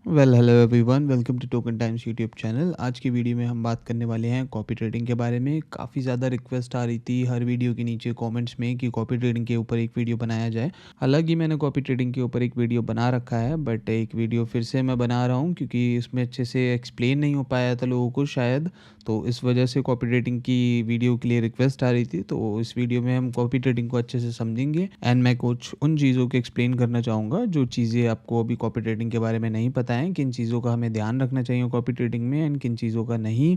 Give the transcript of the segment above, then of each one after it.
Hello everyone, welcome to token times YouTube channel. आज की video में हम बात करने वाले हैं कॉपी ट्रेडिंग के बारे में। काफ़ी ज़्यादा रिक्वेस्ट आ रही थी हर वीडियो के नीचे कमेंट्स में कि कॉपी ट्रेडिंग के ऊपर एक वीडियो बनाया जाए। हालांकि मैंने कॉपी ट्रेडिंग के ऊपर एक वीडियो बना रखा है, बट एक वीडियो फिर से मैं बना रहा हूँ क्योंकि इसमें अच्छे से एक्सप्लेन नहीं हो पाया था लोगों को शायद, तो इस वजह से कॉपी ट्रेडिंग की वीडियो के लिए रिक्वेस्ट आ रही थी। तो इस वीडियो में हम कॉपी ट्रेडिंग को अच्छे से समझेंगे एंड मैं कुछ उन चीज़ों को एक्सप्लेन करना चाहूँगा जो चीज़ें आपको अभी कॉपी ट्रेडिंग के बारे में नहीं पता है, किन चीज़ों का हमें ध्यान रखना चाहिए कॉपी ट्रेडिंग में एंड किन चीज़ों का नहीं।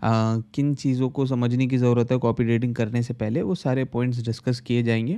किन चीज़ों को समझने की ज़रूरत है कॉपी ट्रेडिंग करने से पहले, वो सारे पॉइंट्स डिस्कस किए जाएंगे।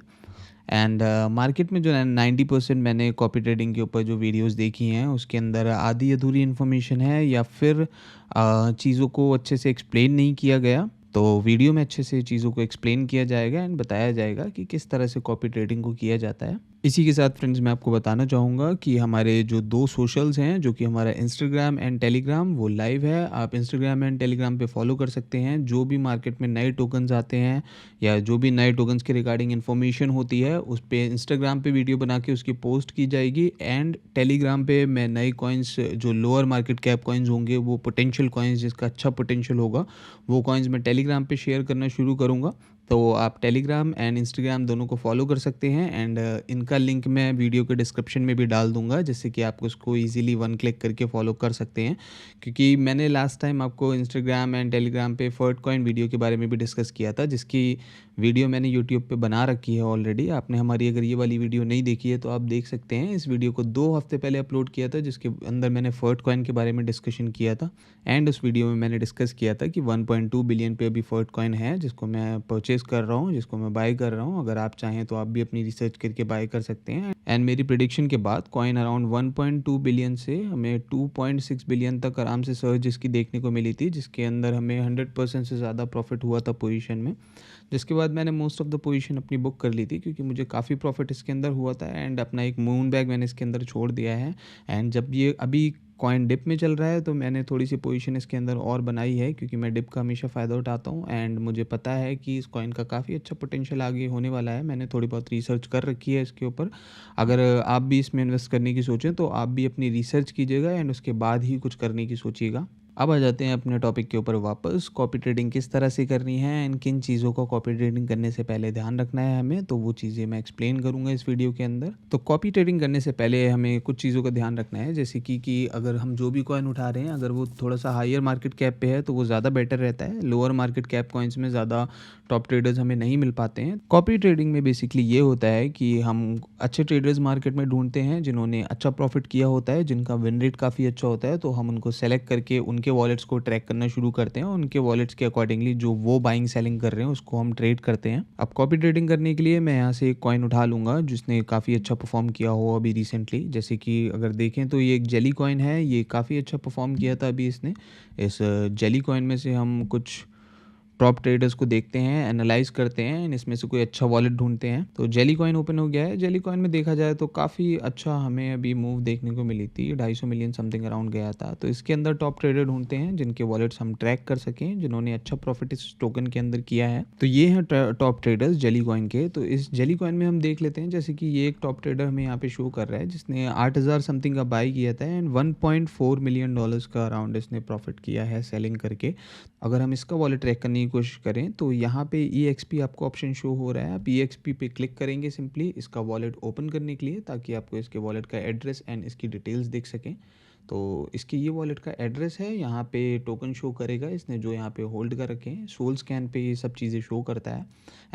एंड मार्केट में जो 90% मैंने कॉपी ट्रेडिंग के ऊपर जो वीडियोस देखी हैं उसके अंदर आधी अधूरी इन्फॉर्मेशन है या फिर चीज़ों को अच्छे से एक्सप्लेन नहीं किया गया। तो वीडियो में अच्छे से चीज़ों को एक्सप्लेन किया जाएगा एंड बताया जाएगा कि किस तरह से कॉपी ट्रेडिंग को किया जाता है। इसी के साथ फ्रेंड्स मैं आपको बताना चाहूँगा कि हमारे जो दो सोशल्स हैं, जो कि हमारा इंस्टाग्राम एंड टेलीग्राम, वो लाइव है। आप इंस्टाग्राम एंड टेलीग्राम पे फॉलो कर सकते हैं। जो भी मार्केट में नए टोकन्स आते हैं या जो भी नए टोकन्स के रिगार्डिंग इन्फॉर्मेशन होती है उस पे इंस्टाग्राम पे वीडियो बना के उसकी पोस्ट की जाएगी एंड टेलीग्राम पे मैं नए कॉइन्स जो लोअर मार्केट कैप कॉइन्स होंगे, वो पोटेंशियल कॉइन्स जिसका अच्छा पोटेंशियल होगा, वो कॉइन्स मैं टेलीग्राम पे शेयर करना शुरू करूँगा। तो आप टेलीग्राम एंड इंस्टाग्राम दोनों को फॉलो कर सकते हैं एंड इनका लिंक मैं वीडियो के डिस्क्रिप्शन में भी डाल दूंगा, जिससे कि आप उसको इजीली वन क्लिक करके फॉलो कर सकते हैं। क्योंकि मैंने लास्ट टाइम आपको इंस्टाग्राम एंड टेलीग्राम पे फर्ट कॉइन वीडियो के बारे में भी डिस्कस किया था, जिसकी वीडियो मैंने यूट्यूब पे बना रखी है ऑलरेडी। आपने हमारी अगर ये वाली वीडियो नहीं देखी है तो आप देख सकते हैं। इस वीडियो को 2 हफ्ते पहले अपलोड किया था, जिसके अंदर मैंने फर्ट कॉइन के बारे में डिस्कशन किया था एंड उस वीडियो में मैंने डिस्कस किया था कि 1.2 बिलियन पे अभी फर्ट कॉइन है, जिसको मैं परचेज़ कर रहा हूँ, जिसको मैं बाय कर रहा हूँ। अगर आप चाहें तो आप भी अपनी रिसर्च करके बाय कर सकते हैं। एंड मेरी प्रिडिक्शन के बाद कॉइन अराउंड 1.2 बिलियन से हमें 2.6 बिलियन तक आराम से सर्ज जिसकी देखने को मिली थी, जिसके अंदर हमें 100% से ज़्यादा प्रॉफिट हुआ था पोजीशन में। जिसके बाद मैंने मोस्ट ऑफ द पोजीशन अपनी बुक कर ली थी क्योंकि मुझे काफ़ी प्रॉफिट इसके अंदर हुआ था एंड अपना एक मून बैग मैंने इसके अंदर छोड़ दिया है। एंड जब ये अभी कॉइन डिप में चल रहा है तो मैंने थोड़ी सी पोजीशन इसके अंदर और बनाई है, क्योंकि मैं डिप का हमेशा फ़ायदा उठाता हूँ एंड मुझे पता है कि इस कॉइन का काफ़ी अच्छा पोटेंशियल आगे होने वाला है। मैंने थोड़ी बहुत रिसर्च कर रखी है इसके ऊपर। अगर आप भी इसमें इन्वेस्ट करने की सोचें तो आप भी अपनी रिसर्च कीजिएगा एंड उसके बाद ही कुछ करने की सोचिएगा। अब आ जाते हैं अपने टॉपिक के ऊपर वापस। कॉपी ट्रेडिंग किस तरह से करनी है एंड किन चीज़ों का कॉपी ट्रेडिंग करने से पहले ध्यान रखना है हमें, तो वो चीज़ें मैं एक्सप्लेन करूँगा इस वीडियो के अंदर। तो कॉपी ट्रेडिंग करने से पहले हमें कुछ चीज़ों का ध्यान रखना है, जैसे कि अगर हम जो भी कॉइन उठा रहे हैं अगर वो थोड़ा सा हायर मार्केट कैप पे है तो वो ज़्यादा बेटर रहता है। लोअर मार्केट कैप कॉइन्स में ज़्यादा टॉप ट्रेडर्स हमें नहीं मिल पाते हैं। कॉपी ट्रेडिंग में बेसिकली ये होता है कि हम अच्छे ट्रेडर्स मार्केट में ढूंढते हैं जिन्होंने अच्छा प्रॉफिट किया होता है, जिनका विन रेट काफ़ी अच्छा होता है, तो हम उनको सेलेक्ट करके उनके वॉलेट्स को ट्रैक करना शुरू करते हैं। उनके वॉलेट्स के अकॉर्डिंगली जो वो बाइंग सेलिंग कर रहे हैं उसको हम ट्रेड करते हैं। अब कॉपी ट्रेडिंग करने के लिए मैं यहाँ से एक कॉइन उठा लूँगा जिसने काफ़ी अच्छा परफॉर्म किया हो अभी रिसेंटली। जैसे कि अगर देखें तो ये एक जेली कॉइन है, ये काफ़ी अच्छा परफॉर्म किया था अभी इसने। इस जेली कॉइन में से हम कुछ प्रॉप ट्रेडर्स को देखते हैं, एनालाइज करते हैं एंड इसमें से कोई अच्छा वॉलेट ढूंढते हैं। तो जेली कॉइन ओपन हो गया है। जेली कॉइन में देखा जाए तो काफ़ी अच्छा हमें अभी मूव देखने को मिली थी, 250 मिलियन समथिंग अराउंड गया था। तो इसके अंदर टॉप ट्रेडर ढूंढते हैं जिनके वॉलेट्स हम ट्रैक कर सकें, जिन्होंने अच्छा प्रॉफिट इस टोकन के अंदर किया है। तो ये हैं टॉप ट्रेडर्स जेली कॉइन के। तो इस जेली कॉइन में हम देख लेते हैं, जैसे कि ये एक टॉप ट्रेडर हमें यहाँ पे शो कर रहा है जिसने 8,000 समथिंग का बाई किया था एंड 1.4 मिलियन डॉलर्स का अराउंड इसने प्रॉफिट किया है सेलिंग करके। अगर हम इसका वॉलेट ट्रैक करने की कोशिश करें तो यहाँ पे EXP आपको ऑप्शन शो हो रहा है। आप EXP पे क्लिक करेंगे सिंपली इसका वॉलेट ओपन करने के लिए, ताकि आपको इसके वॉलेट का एड्रेस एंड इसकी डिटेल्स दिख सकें। तो इसकी ये वॉलेट का एड्रेस है, यहाँ पे टोकन शो करेगा इसने जो यहाँ पे होल्ड कर रखे हैं। सोल स्कैन पे ये सब चीज़ें शो करता है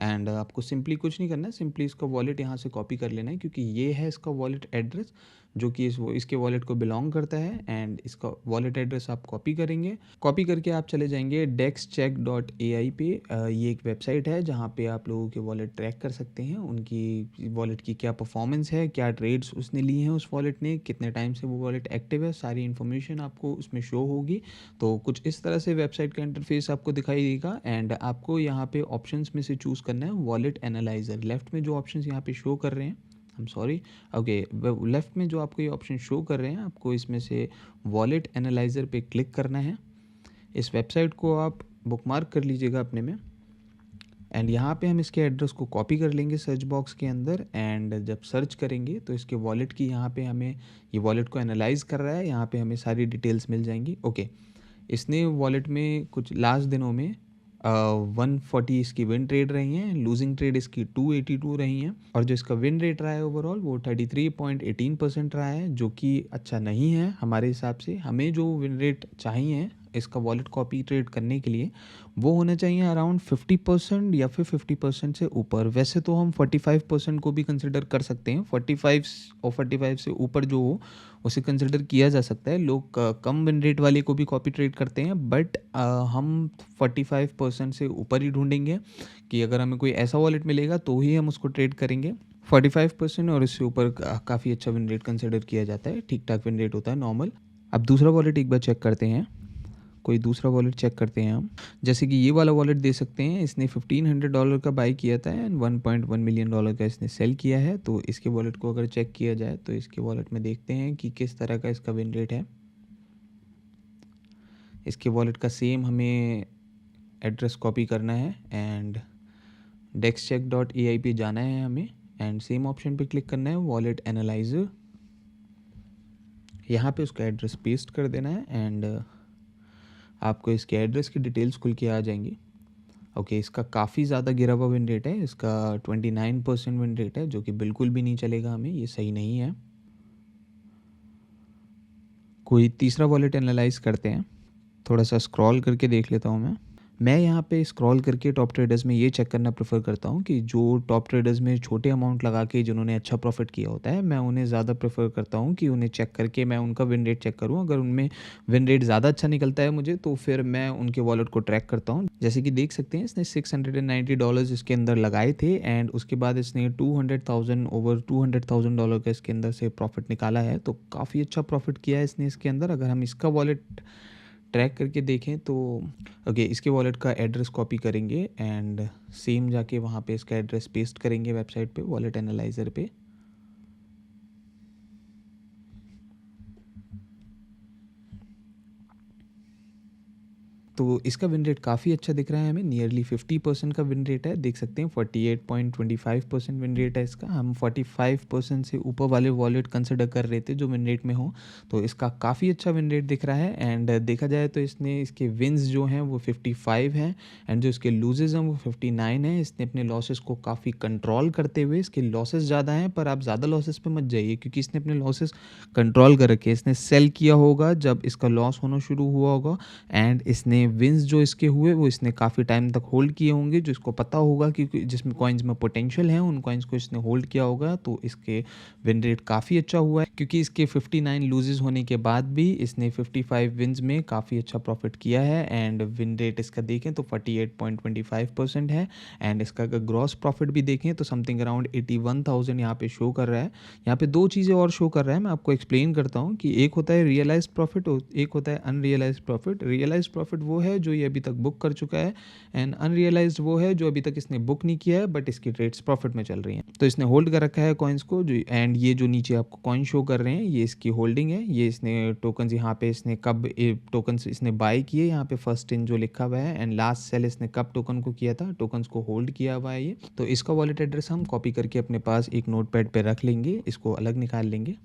एंड आपको सिंपली कुछ नहीं करना है, सिंपली इसका वॉलेट यहाँ से कॉपी कर लेना है, क्योंकि ये है इसका वॉलेट एड्रेस जो कि इसके वॉलेट को बिलोंग करता है। एंड इसका वॉलेट एड्रेस आप कॉपी करेंगे, कॉपी करके आप चले जाएंगे dexcheck.ai पे। ये एक वेबसाइट है जहाँ पे आप लोगों के वॉलेट ट्रैक कर सकते हैं, उनकी वॉलेट की क्या परफॉर्मेंस है, क्या ट्रेड्स उसने लिए हैं उस वॉलेट ने, कितने टाइम से वो वॉलेट एक्टिव है, सारी इन्फॉर्मेशन आपको उसमें शो होगी। तो कुछ इस तरह से वेबसाइट का इंटरफेस आपको दिखाई देगा एंड आपको यहाँ पे ऑप्शंस में से चूज़ करना है वॉलेट एनालाइजर। लेफ्ट में जो ऑप्शंस यहाँ पे शो कर रहे हैं, I am sorry, okay, left में जो आपको ये ऑप्शन शो कर रहे हैं, आपको इसमें से वॉलेट एनालाइजर पे क्लिक करना है। इस वेबसाइट को आप बुकमार्क कर लीजिएगा अपने में। एंड यहाँ पे हम इसके एड्रेस को कॉपी कर लेंगे सर्च बॉक्स के अंदर। एंड जब सर्च करेंगे तो इसके वॉलेट की यहाँ पे हमें, ये वॉलेट को एनालाइज कर रहा है, यहाँ पे हमें सारी डिटेल्स मिल जाएंगी। ओके, इसने वॉलेट में कुछ लास्ट दिनों में 140 इसकी विन ट्रेड रही हैं, लूजिंग ट्रेड इसकी 282 रही हैं, और जो इसका विन रेट रहा है ओवरऑल वो 33.18% रहा है, जो कि अच्छा नहीं है हमारे हिसाब से। हमें जो विन रेट चाहिए इसका वॉलेट कॉपी ट्रेड करने के लिए वो होना चाहिए अराउंड 50% या फिर 50% से ऊपर। वैसे तो हम 45% को भी कंसिडर कर सकते हैं, 45 और 45 से ऊपर जो हो उसे कंसिडर किया जा सकता है। लोग कम विन रेट वाले को भी कॉपी ट्रेड करते हैं, बट हम 45% से ऊपर ही ढूंढेंगे कि अगर हमें कोई ऐसा वॉलेट मिलेगा तो ही हम उसको ट्रेड करेंगे। 45% और इससे ऊपर काफ़ी अच्छा विन रेट कंसिडर किया जाता है, ठीक ठाक विन रेट होता है, नॉर्मल। अब दूसरा वॉलेट एक बार चेक करते हैं, कोई दूसरा वॉलेट चेक करते हैं हम। जैसे कि ये वाला वॉलेट दे सकते हैं, इसने $1500 का बाई किया था एंड $1.1 मिलियन का इसने सेल किया है। तो इसके वॉलेट को अगर चेक किया जाए तो इसके वॉलेट में देखते हैं कि किस तरह का इसका विन रेट है। इसके वॉलेट का सेम हमें एड्रेस कॉपी करना है एंड dexcheck.ai पे जाना है हमें, एंड सेम ऑप्शन पे क्लिक करना है, वॉलेट एनालाइजर। यहाँ पे उसका एड्रेस पेस्ट कर देना है एंड आपको इसके एड्रेस की डिटेल्स खुल के आ जाएंगी। ओके, इसका काफ़ी ज़्यादा गिरा हुआ विन रेट है, इसका 29% विन रेट है, जो कि बिल्कुल भी नहीं चलेगा हमें, ये सही नहीं है। कोई तीसरा वॉलेट एनालाइज करते हैं, थोड़ा सा स्क्रॉल करके देख लेता हूँ मैं यहाँ पे स्क्रॉल करके टॉप ट्रेडर्स में ये चेक करना प्रेफर करता हूँ कि जो टॉप ट्रेडर्स में छोटे अमाउंट लगा के जिन्होंने अच्छा प्रॉफिट किया होता है, मैं उन्हें ज़्यादा प्रेफर करता हूँ कि उन्हें चेक करके मैं उनका विन रेट चेक करूँ। अगर उनमें विन रेट ज़्यादा अच्छा निकलता है मुझे, तो फिर मैं उनके वॉलेट को ट्रैक करता हूँ। जैसे कि देख सकते हैं इसने $690 इसके अंदर लगाए थे एंड उसके बाद इसने ओवर $200,000 का इसके अंदर से प्रॉफिट निकाला है। तो काफ़ी अच्छा प्रॉफिट किया है इसने इसके अंदर। अगर हम इसका वॉलेट ट्रैक करके देखें तो ओके, इसके वॉलेट का एड्रेस कॉपी करेंगे एंड सेम जाके वहाँ पे इसका एड्रेस पेस्ट करेंगे वेबसाइट पे, वॉलेट एनालाइजर पे। तो इसका विन रेट काफ़ी अच्छा दिख रहा है हमें, नियरली 50% का विन रेट है, देख सकते हैं 48.25% विन रेट है इसका। हम 45% से ऊपर वाले वॉलेट कंसिडर कर रहे थे जो विन रेट में हो, तो इसका काफ़ी अच्छा विन रेट दिख रहा है। एंड देखा जाए तो इसने इसके विन्स जो हैं वो 55 हैं एंड जो इसके लूजेज हैं वो 59 हैं। इसने अपने लॉसेस को काफ़ी कंट्रोल करते हुए, इसके लॉसेस ज़्यादा हैं पर आप ज़्यादा लॉसेस पे मत जाइए क्योंकि इसने अपने लॉसेस कंट्रोल कर रखे हैं। इसने सेल किया होगा जब इसका लॉस होना शुरू हुआ होगा एंड इसने विंस जो इसके हुए वो इसने काफ़ी टाइम तक होल्ड किए होंगे, जो इसको पता होगा कि जिसमें कॉइन्स में पोटेंशियल है उन कॉइन्स को इसने होल्ड किया होगा। तो इसके विन रेट काफ़ी अच्छा हुआ है क्योंकि इसके 59 लूजेस होने के बाद भी इसने 55 विंस में काफ़ी अच्छा प्रॉफिट किया है। एंड विन रेट इसका देखें तो 48.25% है एंड इसका अगर ग्रॉस प्रॉफिट भी देखें तो समथिंग अराउंड 81,000 यहाँ पे शो कर रहा है। यहाँ पे दो चीज़ें और शो कर रहा है, मैं आपको एक्सप्लेन करता हूँ कि एक होता है रियलाइज प्रॉफिट, एक होता है अनरियलाइज प्रॉफिट। रियलाइज प्रॉफिट वो है जो ये अभी तक बुक कर चुका है एंड अनरियलाइज्ड वो है जो अभी तक इसने बुक नहीं किया है बट इसकी ट्रेड्स प्रॉफिट में चल रही हैं। तो इसने होल्ड कर रखा है कॉइन्स को जो, एंड ये जो नीचे आपको कॉइन शो कर रहे हैं ये इसकी होल्डिंग है। ये इसने टोकन्स यहाँ पे इसने कब टोकन्स इसने बाय किए, यहाँ पे फर्स्ट इन जो लिखा हुआ है, एंड लास्ट सेल इसने कब टोकन को किया था, टोकन्स को होल्ड किया हुआ है ये। तो इसका वॉलेट एड्रेस हम कॉपी करके अपने पास एक नोटपैड पे रख लेंगे, इसको अलग निकाल लेंगे।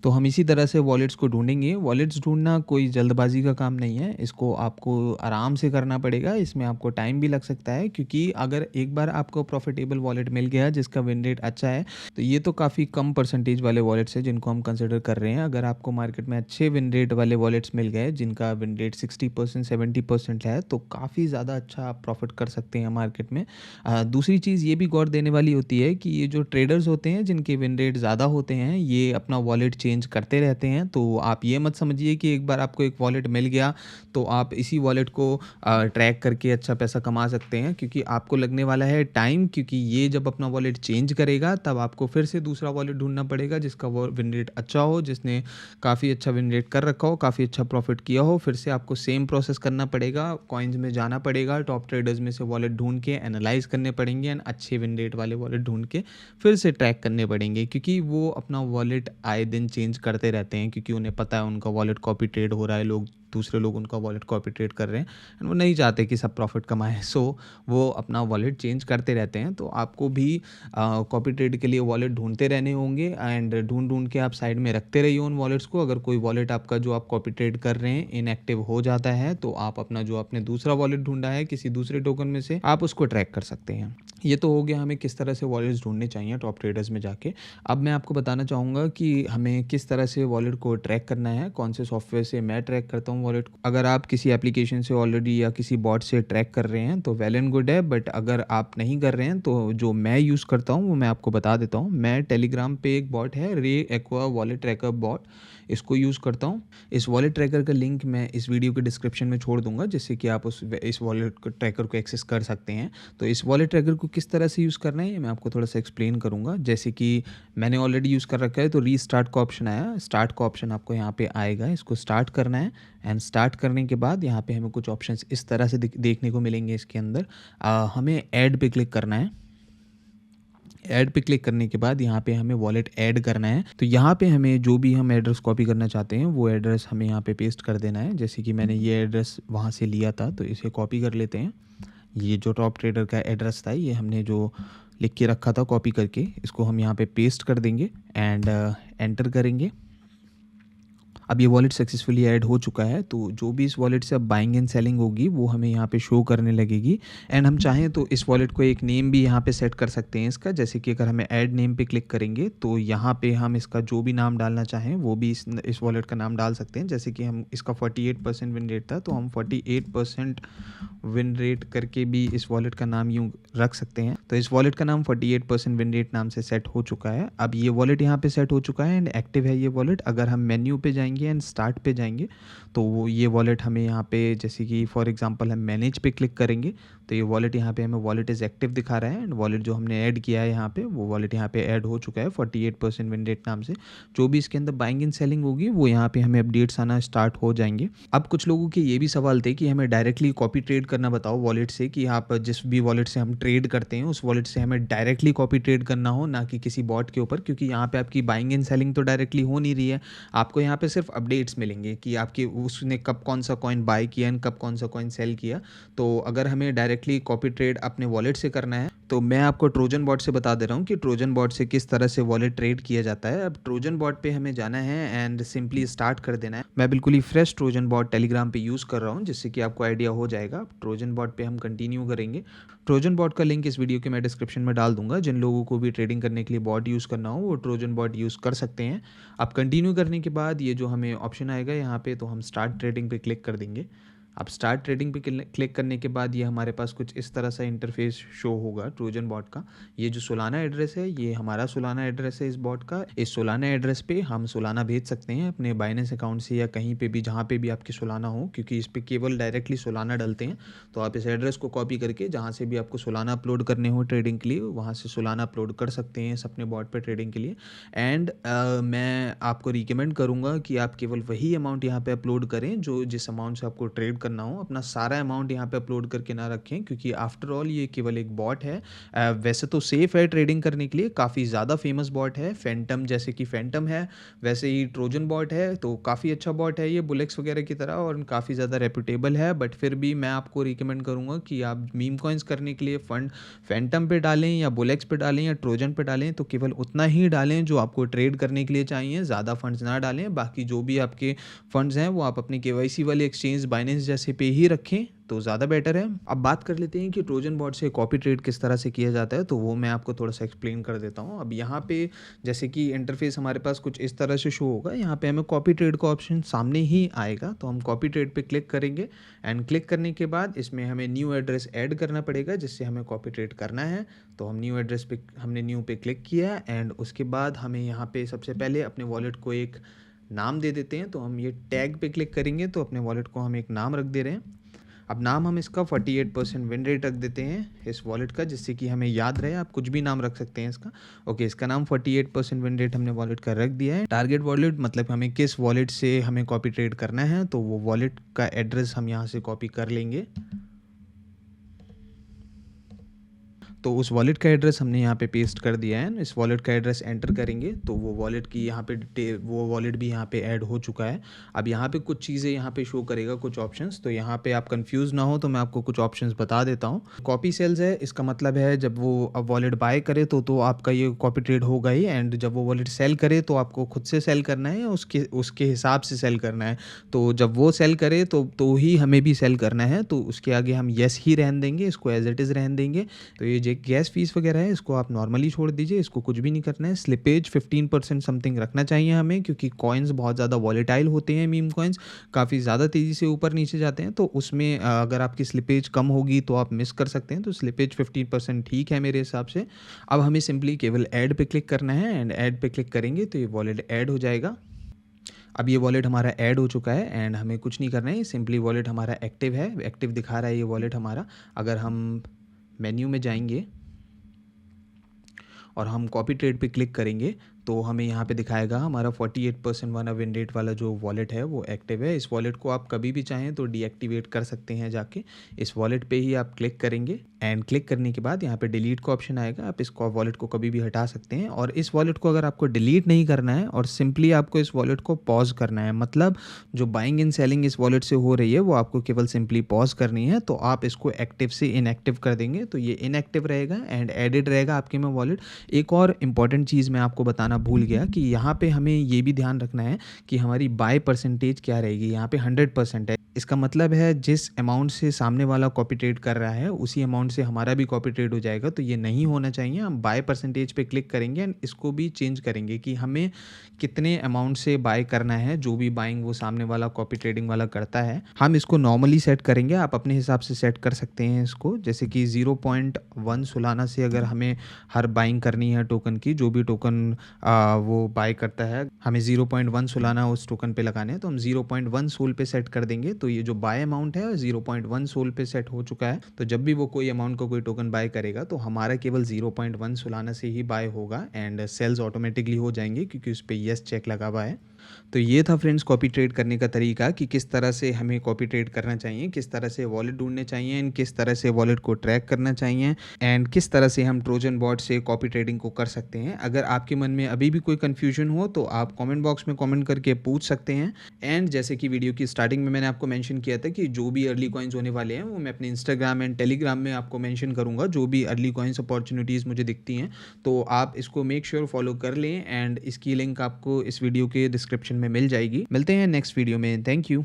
तो हम इसी तरह से वॉलेट्स को ढूंढेंगे। वॉलेट्स ढूंढना कोई जल्दबाजी का काम नहीं है, इसको आपको आराम से करना पड़ेगा, इसमें आपको टाइम भी लग सकता है क्योंकि अगर एक बार आपको प्रॉफिटेबल वॉलेट मिल गया जिसका विन रेट अच्छा है तो ये तो काफ़ी कम परसेंटेज वाले वॉलेट्स हैं जिनको हम कंसिडर कर रहे हैं। अगर आपको मार्केट में अच्छे विन रेट वाले वॉलेट्स मिल गए जिनका विन रेट 60% 70% है तो काफ़ी ज़्यादा अच्छा आप प्रॉफिट कर सकते हैं मार्केट में। दूसरी चीज़ ये भी गौर देने वाली होती है कि ये जो ट्रेडर्स होते हैं जिनके विन रेट ज़्यादा होते हैं ये अपना वॉलेट चेंज करते रहते हैं। तो आप ये मत समझिए कि एक बार आपको एक वॉलेट मिल गया तो आप इसी वॉलेट को ट्रैक करके अच्छा पैसा कमा सकते हैं, क्योंकि आपको लगने वाला है टाइम, क्योंकि ये जब अपना वॉलेट चेंज करेगा तब आपको फिर से दूसरा वॉलेट ढूंढना पड़ेगा जिसका वो विन रेट अच्छा हो, जिसने काफ़ी अच्छा विन रेट कर रखा हो, काफ़ी अच्छा प्रॉफिट किया हो। फिर से आपको सेम प्रोसेस करना पड़ेगा, कॉइन्स में जाना पड़ेगा, टॉप ट्रेडर्स में से वॉलेट ढूंढ के एनालाइज करने पड़ेंगे एंड अच्छे विन रेट वाले वॉलेट ढूंढ के फिर से ट्रैक करने पड़ेंगे, क्योंकि वो अपना वॉलेट आए दिन चेंज करते रहते हैं क्योंकि उन्हें पता है उनका वॉलेट कॉपी ट्रेड हो रहा है, लोग दूसरे लोग उनका वॉलेट कॉपी ट्रेड कर रहे हैं एंड वो नहीं चाहते कि सब प्रॉफिट कमाएं, सो वो अपना वॉलेट चेंज करते रहते हैं। तो आपको भी कॉपी ट्रेड के लिए वॉलेट ढूंढते रहने होंगे एंड ढूंढ ढूंढ के आप साइड में रखते रहिए उन वॉलेट्स को। अगर कोई वॉलेट आपका जो आप कॉपी ट्रेड कर रहे हैं इनएक्टिव हो जाता है तो आप अपना जो आपने दूसरा वॉलेट ढूंढा है किसी दूसरे टोकन में से आप उसको ट्रैक कर सकते हैं। ये तो हो गया हमें किस तरह से वॉलेट्स ढूंढने चाहिए टॉप ट्रेडर्स में जाके। अब मैं आपको बताना चाहूँगा कि हमें किस तरह से वॉलेट को ट्रैक करना है, कौन से सॉफ्टवेयर से मैं ट्रैक करता हूँ वॉलेट को। अगर आप किसी एप्लीकेशन से ऑलरेडी या किसी बॉट से ट्रैक कर रहे हैं तो वेल एंड गुड है, बट अगर आप नहीं कर रहे हैं तो जो मैं यूज़ करता हूँ वो मैं आपको बता देता हूँ। मैं टेलीग्राम पे एक बॉट है रे एक्वा वॉलेट ट्रैकर बॉट, इसको यूज़ करता हूँ। इस वॉलेट ट्रैकर का लिंक मैं इस वीडियो के डिस्क्रिप्शन में छोड़ दूंगा जिससे कि आप इस वॉलेट ट्रैकर को एक्सेस कर सकते हैं। तो इस वॉलेट ट्रैकर को किस तरह से यूज़ करना है ये मैं आपको थोड़ा सा एक्सप्लेन करूँगा। जैसे कि मैंने ऑलरेडी यूज़ कर रखा है तो रीस्टार्ट का ऑप्शन आया, स्टार्ट का ऑप्शन आपको यहाँ पे आएगा, इसको स्टार्ट करना है एंड स्टार्ट करने के बाद यहाँ पे हमें कुछ ऑप्शंस इस तरह से देखने को मिलेंगे। इसके अंदर हमें ऐड पे क्लिक करना है। ऐड पे क्लिक करने के बाद यहाँ पे हमें वॉलेट ऐड करना है। तो यहाँ पे हमें जो भी हम एड्रेस कॉपी करना चाहते हैं वो एड्रेस हमें यहाँ पे पेस्ट कर देना है। जैसे कि मैंने ये एड्रेस वहाँ से लिया था तो इसे कॉपी कर लेते हैं। ये जो टॉप ट्रेडर का एड्रेस था ये हमने जो लिख के रखा था कॉपी करके, इसको हम यहाँ पे पेस्ट कर देंगे एंड एंटर करेंगे। अब ये वॉलेट सक्सेसफुली ऐड हो चुका है। तो जो भी इस वॉलेट से अब बाइंग एंड सेलिंग होगी वो हमें यहाँ पे शो करने लगेगी एंड हम चाहें तो इस वॉलेट को एक नेम भी यहाँ पे सेट कर सकते हैं इसका। जैसे कि अगर हमें ऐड नेम पे क्लिक करेंगे तो यहाँ पे हम इसका जो भी नाम डालना चाहें वो भी इस वॉलेट का नाम डाल सकते हैं। जैसे कि हम इसका 48% विन रेट था तो हम 48% विन रेट करके भी इस वॉलेट का नाम यूँ रख सकते हैं। तो इस वॉलेट का नाम 48% विन रेट नाम से सेट हो चुका है। अब ये वॉलेट यहाँ पे सेट हो चुका है एंड एक्टिव है ये वॉलेट। अगर हम मेन्यू पे जाएंगे एंड स्टार्ट पे जाएंगे तो वो ये वॉलेट हमें यहाँ पे जैसे कि फॉर एग्जांपल हम मैनेज पे क्लिक करेंगे तो ये वॉलेट यहाँ पे हमें वॉलेट इज़ एक्टिव दिखा रहा है एंड वॉलेट जो हमने ऐड किया है यहाँ पे वो वॉलेट यहाँ पे ऐड हो चुका है 48% विन रेट नाम से। जो भी इसके अंदर बाइंग एंड सेलिंग होगी वो यहाँ पे हमें अपडेट्स आना स्टार्ट हो जाएंगे। अब कुछ लोगों के ये भी सवाल थे कि हमें डायरेक्टली कॉपी ट्रेड करना बताओ वॉलेट से, कि आप जिस भी वॉलेट से हम ट्रेड करते हैं उस वॉलेट से हमें डायरेक्टली कॉपी ट्रेड करना हो ना कि किसी बॉट के ऊपर, क्योंकि यहाँ पे आपकी बाइंग एंड सेलिंग तो डायरेक्टली हो नहीं रही है। आपको यहाँ पे सिर्फ अपडेट्स मिलेंगे कि आपकी उसने कब कौन सा कॉइन बाय किया एंड कब कौन सा कॉइन सेल किया। तो अगर हमें डायरेक्टली कॉपी ट्रेड अपने वॉलेट से करना है तो मैं आपको ट्रोजन बॉट से बता दे रहा हूँ कि ट्रोजन बॉट से किस तरह से वॉलेट ट्रेड किया जाता है। अब ट्रोजन बॉट पे हमें जाना है एंड सिंपली स्टार्ट कर देना है। मैं बिल्कुल ही फ्रेश ट्रोजन बॉट टेलीग्राम पे यूज़ कर रहा हूँ जिससे कि आपको आइडिया हो जाएगा। ट्रोजन बॉट पे हम कंटिन्यू करेंगे। ट्रोजन बॉट का लिंक इस वीडियो के मैं डिस्क्रिप्शन में डाल दूंगा। जिन लोगों को भी ट्रेडिंग करने के लिए बॉट यूज़ करना हो वो ट्रोजन बॉट यूज़ कर सकते हैं। अब कंटिन्यू करने के बाद ये जो हमें ऑप्शन आएगा यहाँ पे तो हम स्टार्ट ट्रेडिंग पे क्लिक कर देंगे। अब स्टार्ट ट्रेडिंग पे क्लिक करने के बाद ये हमारे पास कुछ इस तरह सा इंटरफेस शो होगा ट्रोजन बॉट का। ये जो सोलाना एड्रेस है ये हमारा सोलाना एड्रेस है इस बॉट का। इस सोलाना एड्रेस पे हम सोलाना भेज सकते हैं अपने बाइनेंस अकाउंट से या कहीं पे भी जहाँ पे भी आपकी सोलाना हो, क्योंकि इस पे केवल डायरेक्टली सोलाना डलते हैं। तो आप इस एड्रेस को कॉपी करके जहाँ से भी आपको सोलाना अपलोड करने हो ट्रेडिंग के लिए वहाँ से सोलाना अपलोड कर सकते हैं इस अपने बॉट पर ट्रेडिंग के लिए। एंड मैं आपको रिकमेंड करूँगा कि आप केवल वही अमाउंट यहाँ पे अपलोड करें जो जिस अमाउंट से आपको ट्रेड करना हो। अपना सारा अमाउंट यहाँ पे अपलोड करके ना रखें क्योंकि आफ्टर ऑल ये केवल एक बॉट है। वैसे तो सेफ है ट्रेडिंग करने के लिए, काफ़ी ज़्यादा फेमस बॉट है। फैंटम जैसे कि फैंटम है वैसे ही ट्रोजन बॉट है, तो काफ़ी अच्छा बॉट है ये बुलेक्स वगैरह की तरह और काफ़ी ज़्यादा रेपुटेबल है। बट फिर भी मैं आपको रिकमेंड करूँगा कि आप मीम कॉइन्स करने के लिए फंड फैंटम पे डालें या बुलेक्स पे डालें या ट्रोजन पे डालें तो केवल उतना ही डालें जो आपको ट्रेड करने के लिए चाहिए, ज़्यादा फंड्स ना डालें। बाकी जो भी आपके फंड्स हैं वो आप अपने केवाईसी वाले एक्सचेंज बाइनेंस जैसे पे ही रखें तो ज़्यादा बेटर है। अब बात कर लेते हैं कि ट्रोजन बॉट से कॉपी ट्रेड किस तरह से किया जाता है, तो वो मैं आपको थोड़ा सा एक्सप्लेन कर देता हूँ। अब यहाँ पे जैसे कि इंटरफेस हमारे पास कुछ इस तरह से शो होगा। यहाँ पे हमें कॉपी ट्रेड का ऑप्शन सामने ही आएगा तो हम कॉपी ट्रेड पे क्लिक करेंगे एंड क्लिक करने के बाद इसमें हमें न्यू एड्रेस ऐड करना पड़ेगा जिससे हमें कॉपी ट्रेड करना है। तो हम न्यू एड्रेस पे हमने न्यू पे क्लिक किया एंड उसके बाद हमें यहाँ पे सबसे पहले अपने वॉलेट को एक नाम दे देते हैं। तो हम ये टैग पे क्लिक करेंगे तो अपने वॉलेट को हम एक नाम रख दे रहे हैं। अब नाम हम इसका 48% विन रेट रख देते हैं इस वॉलेट का जिससे कि हमें याद रहे। आप कुछ भी नाम रख सकते हैं इसका। ओके, इसका नाम 48% विन रेट हमने वॉलेट का रख दिया है। टारगेट वॉलेट मतलब हमें किस वॉलेट से हमें कॉपी ट्रेड करना है तो वो वॉलेट का एड्रेस हम यहाँ से कॉपी कर लेंगे। तो उस वॉलेट का एड्रेस हमने यहाँ पे पेस्ट कर दिया है। इस वॉलेट का एड्रेस एंटर करेंगे तो वो वॉलेट की यहाँ पे वो वॉलेट भी यहाँ पे ऐड हो चुका है। अब यहाँ पे कुछ चीज़ें यहाँ पे शो करेगा, कुछ ऑप्शंस, तो यहाँ पे आप कंफ्यूज ना हो तो मैं आपको कुछ ऑप्शंस बता देता हूँ। कॉपी सेल्स है, इसका मतलब है जब वो अब वॉलेट बाय करे तो आपका ये कॉपी ट्रेड होगा ही, एंड जब वो वॉलेट सेल करे तो आपको खुद से सेल करना है या उसके उसके हिसाब से सेल करना है। तो जब वो सेल करे तो ही हमें भी सेल करना है, तो उसके आगे हम येस ही रहने देंगे, इसको एज इट इज़ रहने देंगे। तो ये जो गैस फीस वगैरह है इसको आप नॉर्मली छोड़ दीजिए, इसको कुछ भी नहीं करना है। स्लिपेज 15% समथिंग रखना चाहिए हमें, क्योंकि कॉइन्स बहुत ज़्यादा वॉलेटाइल होते हैं, मीम कॉइन्स काफ़ी ज़्यादा तेज़ी से ऊपर नीचे जाते हैं, तो उसमें अगर आपकी स्लिपेज कम होगी तो आप मिस कर सकते हैं। तो स्लिपेज 15% ठीक है मेरे हिसाब से। अब हमें सिंपली केवल ऐड पे क्लिक करना है, एंड ऐड पे क्लिक करेंगे तो ये वॉलेट ऐड हो जाएगा। अब ये वॉलेट हमारा ऐड हो चुका है एंड हमें कुछ नहीं करना है, सिंपली वॉलेट हमारा एक्टिव है, एक्टिव दिखा रहा है ये वॉलेट हमारा। अगर हम मेन्यू में जाएंगे और हम कॉपी ट्रेड पे क्लिक करेंगे तो हमें यहाँ पे दिखाएगा हमारा 48% वाला विन रेट वाला जो वॉलेट है वो एक्टिव है। इस वॉलेट को आप कभी भी चाहें तो डीएक्टिवेट कर सकते हैं जाके। इस वॉलेट पे ही आप क्लिक करेंगे एंड क्लिक करने के बाद यहाँ पे डिलीट का ऑप्शन आएगा, आप इस वॉलेट को कभी भी हटा सकते हैं। और इस वॉलेट को अगर आपको डिलीट नहीं करना है और सिंपली आपको इस वॉलेट को पॉज करना है, मतलब जो बाइंग एंड सेलिंग इस वॉलेट से हो रही है वो आपको केवल सिंपली पॉज करनी है, तो आप इसको एक्टिव से इनएक्टिव कर देंगे तो ये इनएक्टिव रहेगा एंड एडिड रहेगा आपके में वॉलेट। एक और इम्पॉर्टेंट चीज़ मैं आपको बताना भूल गया कि यहाँ पे हमें ये भी ध्यान रखना है कि हमारी बाय परसेंटेज क्या रहेगी। यहाँ पे 100% है, इसका मतलब है जिस अमाउंट से सामने वाला कॉपी ट्रेड कर रहा है उसी अमाउंट से हमारा भी कॉपी ट्रेड हो जाएगा, तो ये नहीं होना चाहिए। हम बाय परसेंटेज पे क्लिक करेंगे एंड इसको भी चेंज करेंगे कि हमें कितने अमाउंट से बाय करना है, जो भी बाइंग वो सामने वाला कॉपी ट्रेडिंग वाला करता है। हम इसको नॉर्मली सेट करेंगे, आप अपने हिसाब से सेट कर सकते हैं इसको, जैसे कि 0.1 सोलाना से अगर हमें हर बाइंग करनी है टोकन की, जो भी टोकन वो बाय करता है हमें 0.1 सोलाना उस टोकन पे लगाने हैं, तो हम 0.1 सोल पे सेट कर देंगे। तो ये जो बाय अमाउंट है 0.1 सोल पे सेट हो चुका है, तो जब भी वो कोई अमाउंट का कोई टोकन बाय करेगा तो हमारा केवल 0.1 सोलाना से ही बाय होगा एंड सेल्स ऑटोमेटिकली हो जाएंगे क्योंकि उस पर येस चेक लगा हुआ है। तो ये था फ्रेंड्स कॉपी ट्रेड करने का तरीका कि किस तरह से हमें कॉपी ट्रेड करना चाहिए, किस तरह से वॉलेट ढूंढने चाहिए एंड किस तरह से वॉलेट को ट्रैक करना चाहिए एंड किस तरह से हम ट्रोजन बॉट से कॉपी ट्रेडिंग को कर सकते हैं। अगर आपके मन में अभी भी कोई कन्फ्यूजन हो तो आप कमेंट बॉक्स में कमेंट करके पूछ सकते हैं। एंड जैसे कि वीडियो की स्टार्टिंग में मैंने आपको मेंशन किया था कि जो भी अर्ली कॉइन्स होने वाले हैं वो मैं अपने इंस्टाग्राम एंड टेलीग्राम में आपको मेंशन करूंगा, जो भी अर्ली कॉइन्स अपॉर्चुनिटीज़ मुझे दिखती हैं, तो आप इसको मेक श्योर फॉलो कर लें एंड इसकी लिंक आपको इस वीडियो के डिस्क्रिप्शन में मिल जाएगी। मिलते हैं नेक्स्ट वीडियो में, थैंक यू।